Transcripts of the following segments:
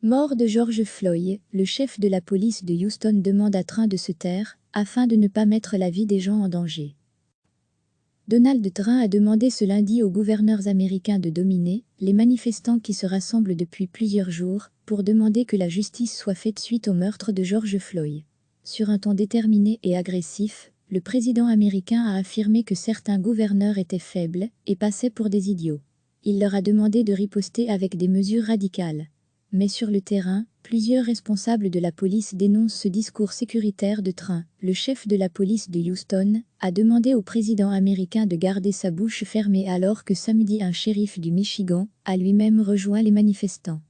Mort de George Floyd, le chef de la police de Houston demande à Trump de se taire, afin de ne pas mettre la vie des gens en danger. Donald Trump a demandé ce lundi aux gouverneurs américains de dominer les manifestants qui se rassemblent depuis plusieurs jours pour demander que la justice soit faite suite au meurtre de George Floyd. Sur un ton déterminé et agressif, le président américain a affirmé que certains gouverneurs étaient faibles et passaient pour des idiots. Il leur a demandé de riposter avec des mesures radicales. Mais sur le terrain, plusieurs responsables de la police dénoncent ce discours sécuritaire de Trump. Le chef de la police de Houston a demandé au président américain de garder sa bouche fermée alors que samedi un shérif du Michigan a lui-même rejoint les manifestants.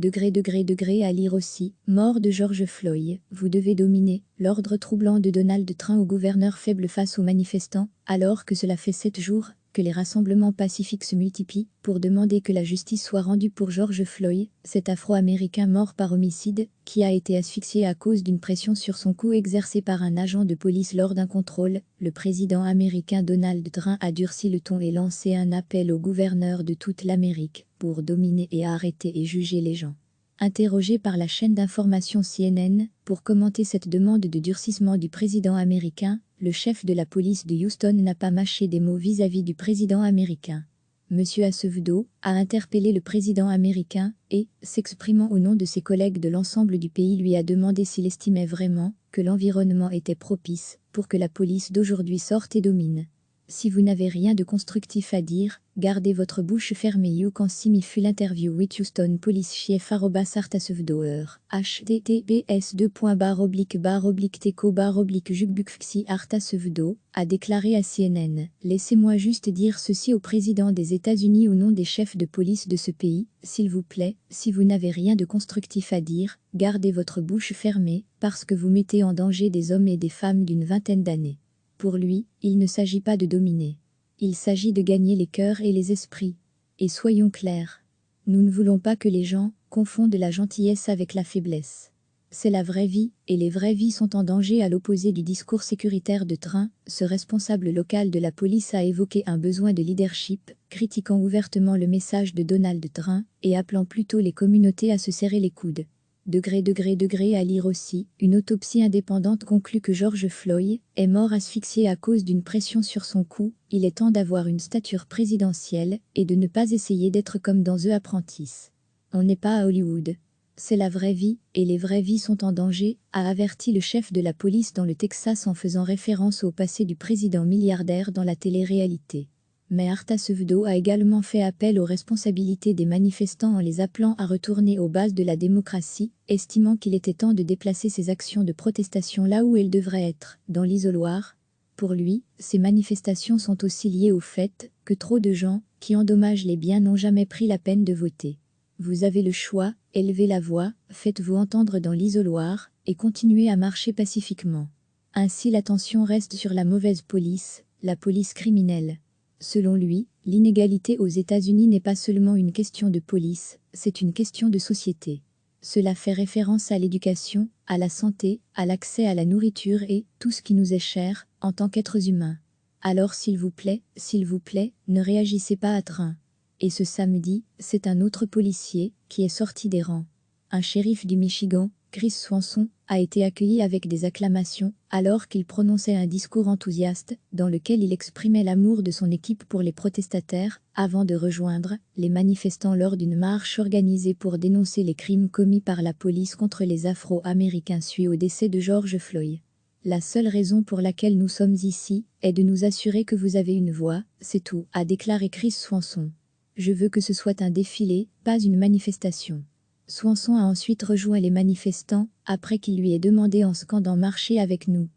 À lire aussi, mort de George Floyd, vous devez dominer, l'ordre troublant de Donald Trump au gouverneur faible face aux manifestants, alors que cela fait 7 jours que les rassemblements pacifiques se multiplient pour demander que la justice soit rendue pour George Floyd, cet Afro-Américain mort par homicide, qui a été asphyxié à cause d'une pression sur son cou exercée par un agent de police lors d'un contrôle. Le président américain Donald Trump a durci le ton et lancé un appel aux gouverneurs de toute l'Amérique pour dominer et arrêter et juger les gens. Interrogé par la chaîne d'information CNN pour commenter cette demande de durcissement du président américain, le chef de la police de Houston n'a pas mâché des mots vis-à-vis du président américain. Monsieur Acevedo a interpellé le président américain et, s'exprimant au nom de ses collègues de l'ensemble du pays, lui a demandé s'il estimait vraiment que l'environnement était propice pour que la police d'aujourd'hui sorte et domine. Si vous n'avez rien de constructif à dire, gardez votre bouche fermée. You can see me full interview with Houston Police Chief @artasevedo https://teco/jugbukfxi Artasevedo a déclaré à CNN. Laissez-moi juste dire ceci au président des États-Unis au nom des chefs de police de ce pays, s'il vous plaît, si vous n'avez rien de constructif à dire, gardez votre bouche fermée, parce que vous mettez en danger des hommes et des femmes d'une vingtaine d'années. Pour lui, il ne s'agit pas de dominer. Il s'agit de gagner les cœurs et les esprits. Et soyons clairs. Nous ne voulons pas que les gens confondent la gentillesse avec la faiblesse. C'est la vraie vie, et les vraies vies sont en danger. À l'opposé du discours sécuritaire de Trump, ce responsable local de la police a évoqué un besoin de leadership, critiquant ouvertement le message de Donald Trump et appelant plutôt les communautés à se serrer les coudes. À lire aussi, une autopsie indépendante conclut que George Floyd est mort asphyxié à cause d'une pression sur son cou. Il est temps d'avoir une stature présidentielle et de ne pas essayer d'être comme dans The Apprentice. On n'est pas à Hollywood. C'est la vraie vie, et les vraies vies sont en danger, a averti le chef de la police dans le Texas en faisant référence au passé du président milliardaire dans la télé-réalité. Mais Artasevedo a également fait appel aux responsabilités des manifestants en les appelant à retourner aux bases de la démocratie, estimant qu'il était temps de déplacer ces actions de protestation là où elles devraient être, dans l'isoloir. Pour lui, ces manifestations sont aussi liées au fait que trop de gens qui endommagent les biens n'ont jamais pris la peine de voter. Vous avez le choix, élevez la voix, faites-vous entendre dans l'isoloir, et continuez à marcher pacifiquement. Ainsi l'attention reste sur la mauvaise police, la police criminelle. Selon lui, l'inégalité aux États-Unis n'est pas seulement une question de police, c'est une question de société. Cela fait référence à l'éducation, à la santé, à l'accès à la nourriture et tout ce qui nous est cher, en tant qu'êtres humains. Alors s'il vous plaît, ne réagissez pas à Trump. Et ce samedi, c'est un autre policier qui est sorti des rangs. Un shérif du Michigan, Chris Swanson, a été accueilli avec des acclamations alors qu'il prononçait un discours enthousiaste dans lequel il exprimait l'amour de son équipe pour les protestataires avant de rejoindre les manifestants lors d'une marche organisée pour dénoncer les crimes commis par la police contre les Afro-Américains suite au décès de George Floyd. La seule raison pour laquelle nous sommes ici est de nous assurer que vous avez une voix, c'est tout, a déclaré Chris Swanson. Je veux que ce soit un défilé, pas une manifestation. Swanson a ensuite rejoint les manifestants, après qu'il lui ait demandé en scandant « Marchez avec nous ».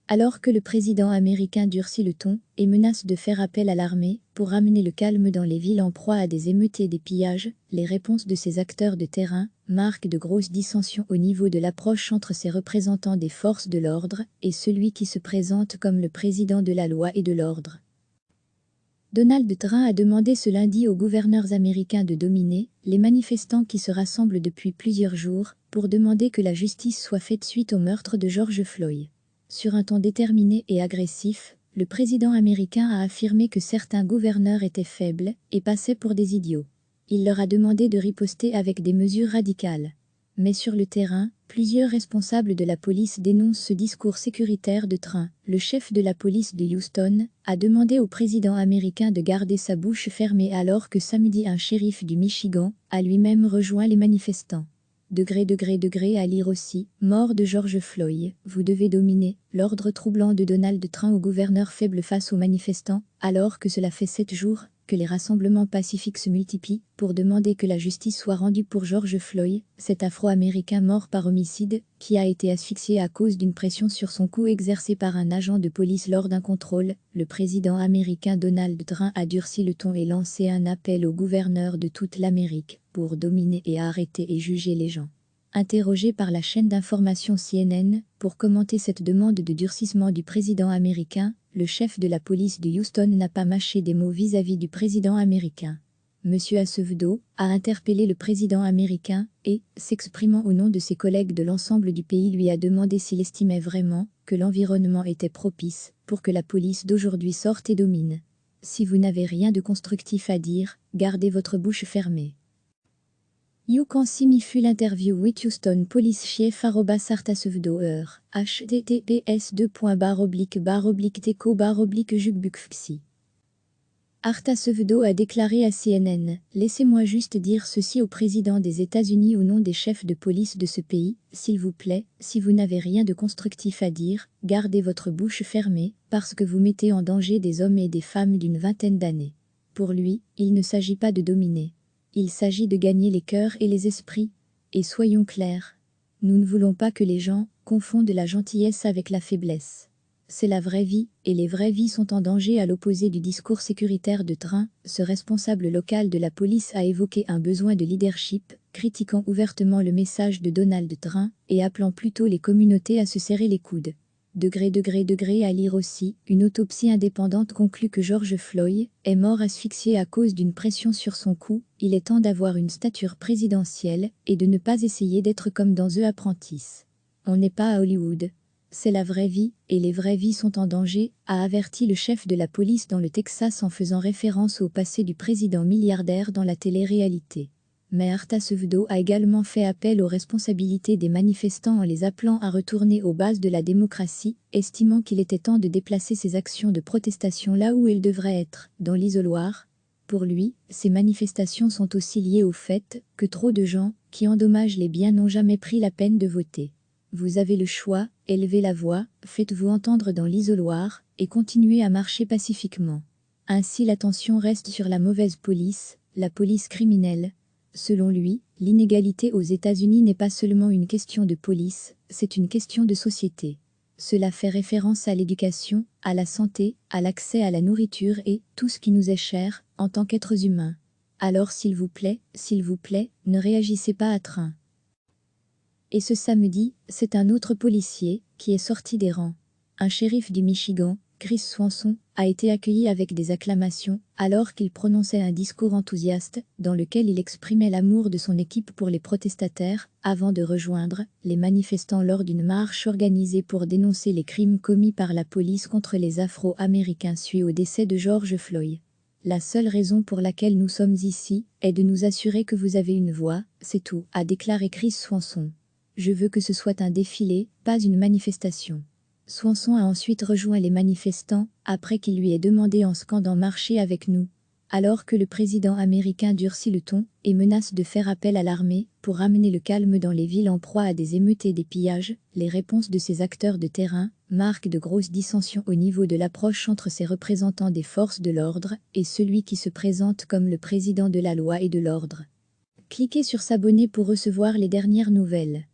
Alors que le président américain durcit le ton et menace de faire appel à l'armée pour ramener le calme dans les villes en proie à des émeutes et des pillages, les réponses de ces acteurs de terrain marquent de grosses dissensions au niveau de l'approche entre ces représentants des forces de l'ordre et celui qui se présente comme le président de la loi et de l'ordre. Donald Trump a demandé ce lundi aux gouverneurs américains de dominer les manifestants qui se rassemblent depuis plusieurs jours pour demander que la justice soit faite suite au meurtre de George Floyd. Sur un ton déterminé et agressif, le président américain a affirmé que certains gouverneurs étaient faibles et passaient pour des idiots. Il leur a demandé de riposter avec des mesures radicales. Mais sur le terrain, plusieurs responsables de la police dénoncent ce discours sécuritaire de train. Le chef de la police de Houston a demandé au président américain de garder sa bouche fermée alors que samedi un shérif du Michigan a lui-même rejoint les manifestants. Degré à lire aussi, mort de George Floyd, vous devez dominer, l'ordre troublant de Donald Trump au gouverneur faible face aux manifestants, alors que cela fait 7 jours que les rassemblements pacifiques se multiplient pour demander que la justice soit rendue pour George Floyd, cet Afro-Américain mort par homicide, qui a été asphyxié à cause d'une pression sur son cou exercée par un agent de police lors d'un contrôle. Le président américain Donald Trump a durci le ton et lancé un appel aux gouverneurs de toute l'Amérique pour dominer et arrêter et juger les gens. Interrogé par la chaîne d'information CNN pour commenter cette demande de durcissement du président américain, le chef de la police de Houston n'a pas mâché des mots vis-à-vis du président américain. Monsieur Acevedo a interpellé le président américain et, s'exprimant au nom de ses collègues de l'ensemble du pays, lui a demandé s'il estimait vraiment que l'environnement était propice pour que la police d'aujourd'hui sorte et domine. Si vous n'avez rien de constructif à dire, gardez votre bouche fermée. You can see me full interview with Houston Police Chief @Artacevedo https://teco/jugbukfxi. Artacevedo a déclaré à CNN « Laissez-moi juste dire ceci au président des États-Unis au nom des chefs de police de ce pays, s'il vous plaît, si vous n'avez rien de constructif à dire, gardez votre bouche fermée, parce que vous mettez en danger des hommes et des femmes d'une vingtaine d'années. » Pour lui, il ne s'agit pas de dominer. Il s'agit de gagner les cœurs et les esprits. Et soyons clairs, nous ne voulons pas que les gens confondent la gentillesse avec la faiblesse. C'est la vraie vie, et les vraies vies sont en danger. À l'opposé du discours sécuritaire de Trump, ce responsable local de la police a évoqué un besoin de leadership, critiquant ouvertement le message de Donald Trump et appelant plutôt les communautés à se serrer les coudes. Degré à lire aussi, une autopsie indépendante conclut que George Floyd est mort asphyxié à cause d'une pression sur son cou. Il est temps d'avoir une stature présidentielle et de ne pas essayer d'être comme dans The Apprentice. On n'est pas à Hollywood. C'est la vraie vie, et les vraies vies sont en danger, a averti le chef de la police dans le Texas en faisant référence au passé du président milliardaire dans la télé-réalité. Mais Artacevedo a également fait appel aux responsabilités des manifestants en les appelant à retourner aux bases de la démocratie, estimant qu'il était temps de déplacer ces actions de protestation là où elles devraient être, dans l'isoloir. Pour lui, ces manifestations sont aussi liées au fait que trop de gens qui endommagent les biens n'ont jamais pris la peine de voter. Vous avez le choix, élevez la voix, faites-vous entendre dans l'isoloir, et continuez à marcher pacifiquement. Ainsi l'attention reste sur la mauvaise police, la police criminelle. Selon lui, l'inégalité aux États-Unis n'est pas seulement une question de police, c'est une question de société. Cela fait référence à l'éducation, à la santé, à l'accès à la nourriture et tout ce qui nous est cher, en tant qu'êtres humains. Alors s'il vous plaît, ne réagissez pas à Trump. Et ce samedi, c'est un autre policier qui est sorti des rangs. Un shérif du Michigan, Chris Swanson, a été accueilli avec des acclamations alors qu'il prononçait un discours enthousiaste dans lequel il exprimait l'amour de son équipe pour les protestataires avant de rejoindre les manifestants lors d'une marche organisée pour dénoncer les crimes commis par la police contre les Afro-Américains suite au décès de George Floyd. La seule raison pour laquelle nous sommes ici est de nous assurer que vous avez une voix, c'est tout, a déclaré Chris Swanson. Je veux que ce soit un défilé, pas une manifestation. Swanson a ensuite rejoint les manifestants, après qu'il lui ait demandé en scandant « Marchez avec nous ». Alors que le président américain durcit le ton et menace de faire appel à l'armée pour ramener le calme dans les villes en proie à des émeutes et des pillages, les réponses de ces acteurs de terrain marquent de grosses dissensions au niveau de l'approche entre ces représentants des forces de l'ordre et celui qui se présente comme le président de la loi et de l'ordre. Cliquez sur s'abonner pour recevoir les dernières nouvelles.